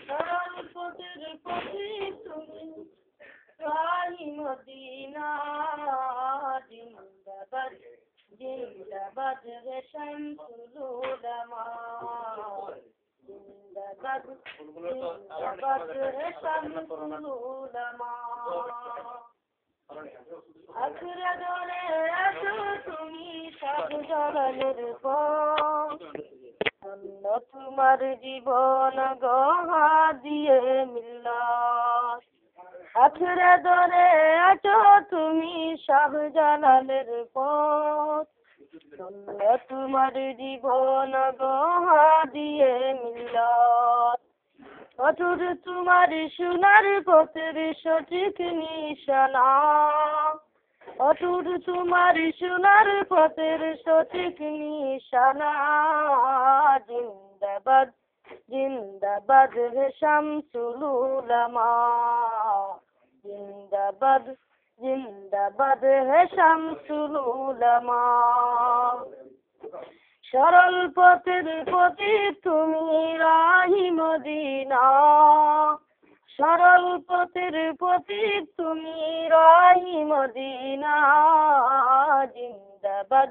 সরল পথের পথিক তুমি রাহি মদিনা জিন্দাবাদ জিন্দাবাদ রে শামসুল উলামা জিন্দাবাদ জিন্দাবাদ রে শামসুল উলামা আখড়া ধরে আছো তুমি সব জলালের পথ তোমার জীবন গহা দিয়ে মিল্লাত আখড়া ধরে আছো তুমি সব জলালের পথ তোমার জীবন গহা দিয়ে মিল্লাত অটুট তোমার সোনার পথের সঠিক নিশানা অটুট তোমার সোনার পথের সঠিক নিশানা জিন্দাবাদ জিন্দাবাদ হে শামসুল উলামা জিন্দাবাদ জিন্দাবাদ হে শামসুল উলামা সরল পথের পথিক তুমি রাহি মদিনা সরল পথের পথিক তুমি রাহি মদিনা জিন্দাবাদ